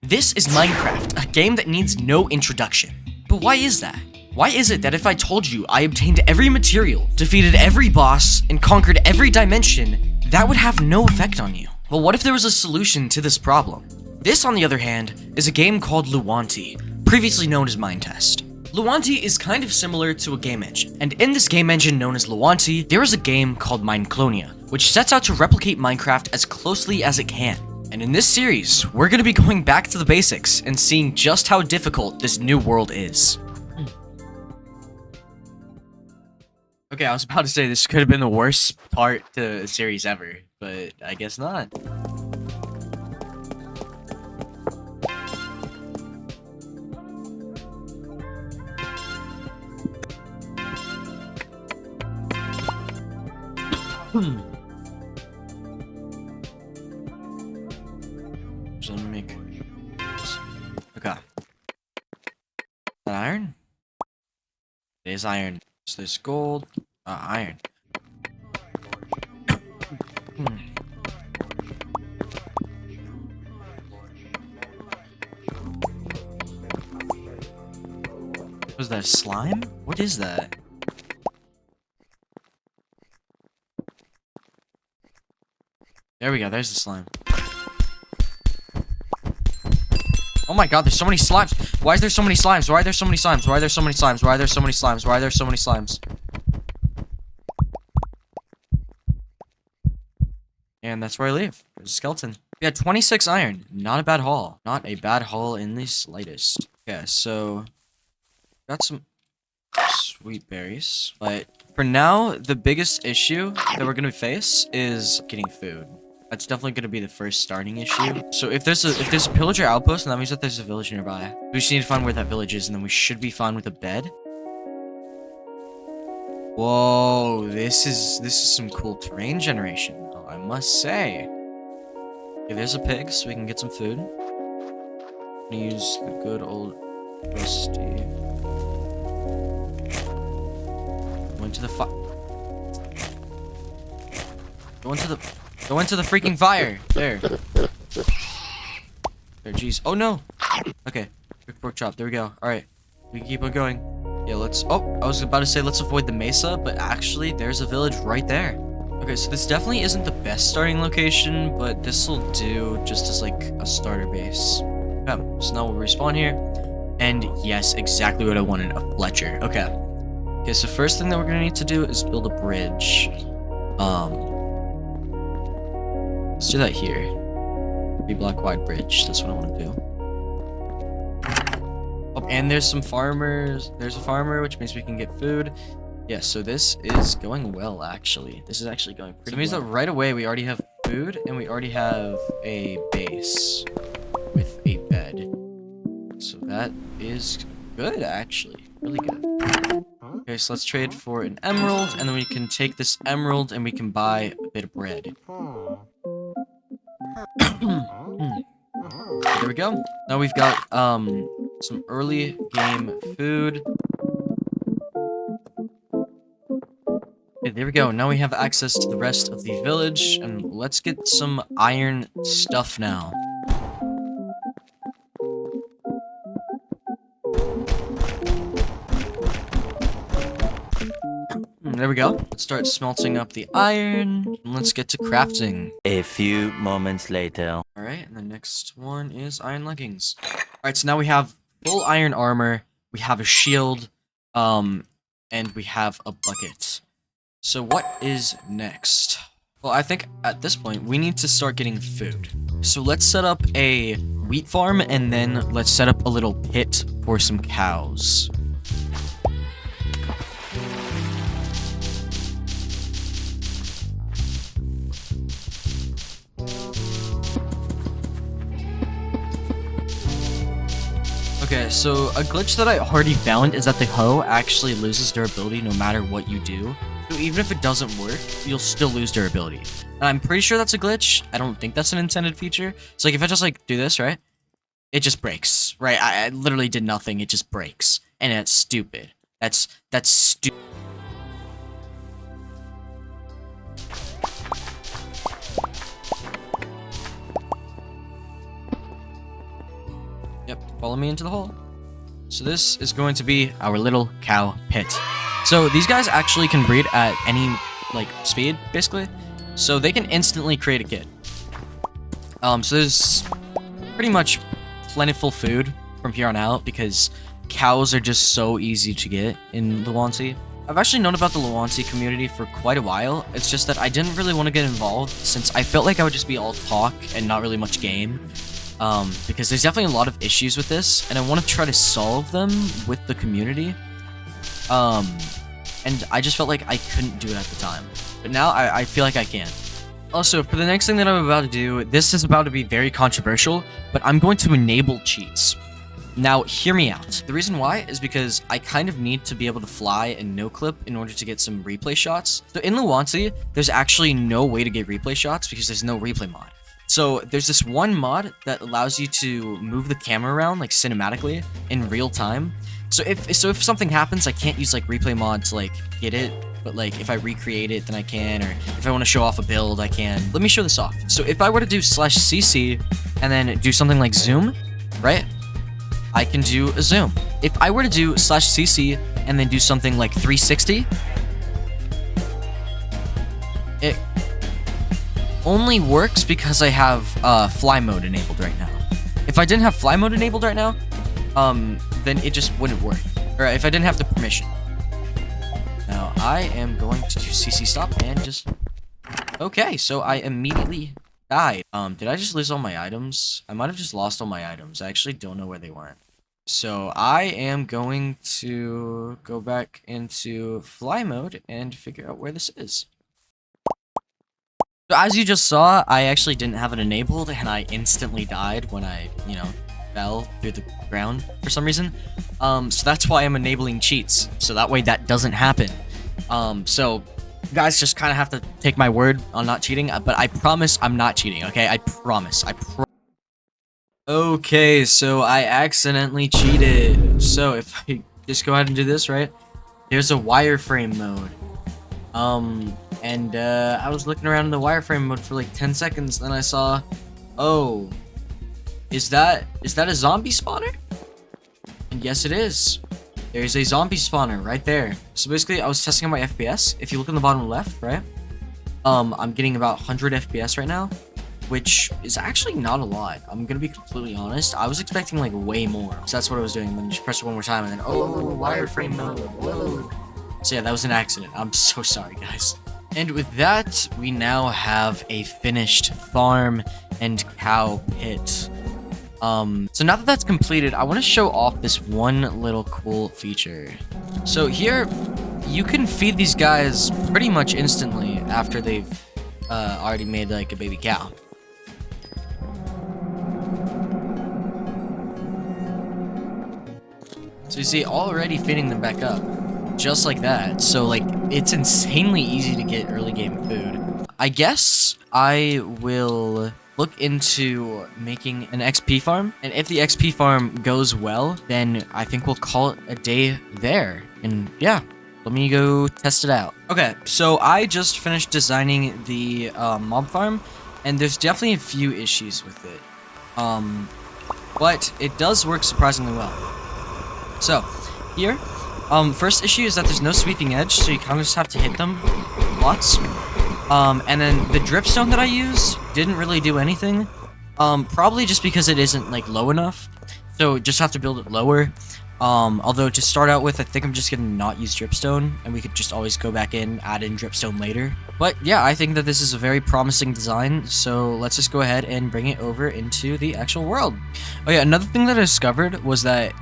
This is Minecraft, a game that needs no introduction. But why is that? Why is it that if I told you I obtained every material, defeated every boss, and conquered every dimension, that would have no effect on you? Well, what if there was a solution to this problem? This, on the other hand, is a game called Luanti, previously known as Minetest. Luanti is kind of similar to a game engine, and in this game engine known as Luanti, there is a game called Mineclonia, which sets out to replicate Minecraft as closely as it can. And in this series, we're going to be going back to the basics and seeing just how difficult this new world is. Okay, I was about to say this could have been the worst part to the series ever, but I guess not. So let me make this. Okay. Is that iron? It is iron. So there's gold. Iron. Was that slime? What is that? There we go, there's the slime. Oh my god, there's so many slimes. Why is there so many slimes? Why are there so many slimes? Why are there so many slimes? Why are there so many slimes? Why are there so many slimes? And that's where I leave. There's a skeleton. We had 26 iron. Not a bad haul. Not a bad haul in the slightest. Okay, so got some sweet berries. But for now, the biggest issue that we're gonna face is getting food. That's definitely going to be the first starting issue. So if there's a pillager outpost, and that means that there's a village nearby. We just need to find where that village is, and then we should be fine with a bed. Whoa, this is some cool terrain generation, though, I must say. Okay, there's a pig, so we can get some food. I'm gonna use the good old rusty. Go into the Go into the freaking fire. There. There, jeez. Oh no. Okay. Quick pork chop. There we go. Alright. We can keep on going. Yeah, let's... Oh, I was about to say let's avoid the mesa, but actually there's a village right there. Okay, so this definitely isn't the best starting location, but this will do just as like a starter base. Okay, so now we'll respawn here. And yes, exactly what I wanted. A Fletcher. Okay. Okay, so first thing that we're gonna need to do is build a bridge. Let's do that here. 3-block wide bridge. That's what I want to do. Oh, and there's some farmers. There's a farmer, which means we can get food. Yeah, so this is going well, actually. This is actually going pretty well. So it means that right away we already have food, and we already have a base with a bed. So that is good, actually. Really good. Okay, so let's trade for an emerald, and then we can take this emerald, and we can buy a bit of bread. There we go. Now we've got some early game food. Okay, there we go. Now we have access to the rest of the village, and let's get some iron stuff now. There we go. Let's start smelting up the iron. And let's get to crafting. A few moments later. Alright, and the next one is iron leggings. Alright, so now we have full iron armor, we have a shield, and we have a bucket. So what is next? Well, I think at this point, we need to start getting food. So let's set up a wheat farm, and then let's set up a little pit for some cows. Okay, so a glitch that I already found is that the hoe actually loses durability no matter what you do. So even if it doesn't work, you'll still lose durability. And I'm pretty sure that's a glitch. I don't think that's an intended feature. So like if I just like do this, right? It just breaks, right? I literally did nothing. It just breaks. And it's stupid. That's stupid. Yep, follow me into the hole. So this is going to be our little cow pit. So these guys actually can breed at any, like, speed, basically. So they can instantly create a kid. So there's pretty much plentiful food from here on out because cows are just so easy to get in Luanti. I've actually known about the Luanti community for quite a while. It's just that I didn't really want to get involved since I felt like I would just be all talk and not really much game. Because there's definitely a lot of issues with this, and I want to try to solve them with the community. And I just felt like I couldn't do it at the time. But now I feel like I can. Also, for the next thing that I'm about to do, this is about to be very controversial, but I'm going to enable cheats. Now, hear me out. The reason why is because I kind of need to be able to fly and no-clip in order to get some replay shots. So in Luanti, there's actually no way to get replay shots because there's no replay mod. So there's this one mod that allows you to move the camera around, like, cinematically in real time. So if something happens, I can't use, like, replay mod to, like, get it. But, like, if I recreate it, then I can. Or if I want to show off a build, I can. Let me show this off. So if I were to do /cc and then do something like zoom, right? I can do a zoom. If I were to do /cc and then do something like 360, it only works because I have fly mode enabled right now. If I didn't have fly mode enabled right now, then it just wouldn't work. Or if I didn't have the permission. Now I am going to do CC stop and just... Okay, so I immediately died. Did I just lose all my items? I might have just lost all my items. I actually don't know where they went. So I am going to go back into fly mode and figure out where this is. So as you just saw, I actually didn't have it enabled and I instantly died when I, fell through the ground for some reason. So that's why I'm enabling cheats. So that way that doesn't happen. So guys just kind of have to take my word on not cheating, but I promise I'm not cheating, okay? I promise. Okay, so I accidentally cheated. So if I just go ahead and do this, right? There's a wireframe mode. I was looking around in the wireframe mode for like 10 seconds, then I saw, oh, is that a zombie spawner? And yes, it is. There's a zombie spawner right there. So basically, I was testing out my FPS. If you look in the bottom left, right? I'm getting about 100 FPS right now, which is actually not a lot. I'm gonna be completely honest. I was expecting like way more. So that's what I was doing. And then just press it one more time, and then wireframe mode. Whoa. So yeah, that was an accident. I'm so sorry, guys. And with that, we now have a finished farm and cow pit. So now that that's completed, I want to show off this one little cool feature. So here, you can feed these guys pretty much instantly after they've already made like a baby cow. So you see, already feeding them back up. Just like that. So like, it's insanely easy to get early game food. I guess I will look into making an XP farm, and if the XP farm goes well, then I think we'll call it a day there. And yeah, let me go test it out. Okay, so I just finished designing the mob farm, and there's definitely a few issues with it. But it does work surprisingly well. So here, first issue is that there's no sweeping edge, so you kind of just have to hit them lots. And then the dripstone that I use didn't really do anything. Probably just because it isn't like low enough. So just have to build it lower. Although to start out with, I think I'm just gonna not use dripstone, and we could just always go back in, add in dripstone later. But yeah, I think that this is a very promising design, so let's just go ahead and bring it over into the actual world. Oh yeah, another thing that I discovered was that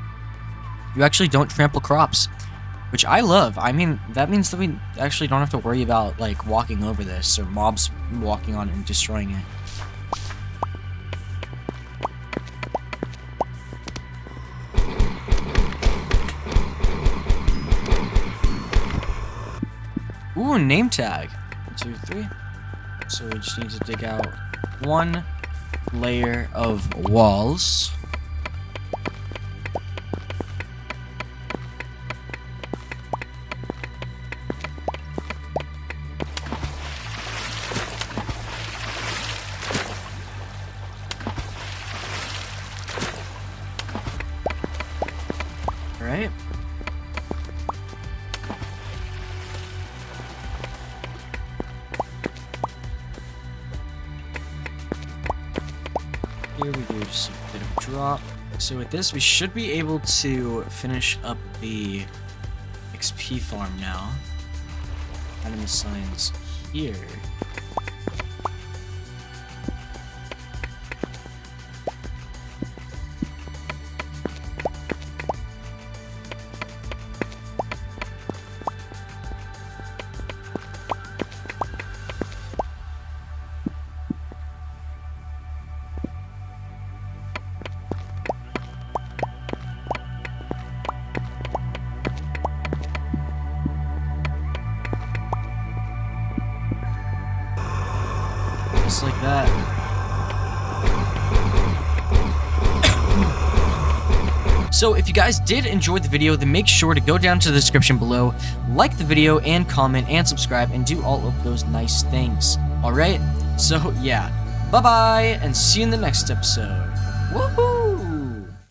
you actually don't trample crops, which I love. I mean, that means that we actually don't have to worry about, like, walking over this or mobs walking on it and destroying it. Ooh, name tag. 1, 2, 3. So we just need to dig out one layer of walls. right? Here we do just a bit of a drop. So with this, we should be able to finish up the XP farm now. Enemy signs here. Just like that. So if you guys did enjoy the video, then make sure to go down to the description below, like the video and comment and subscribe and do all of those nice things. Alright? So yeah, bye bye and see you in the next episode. Woohoo!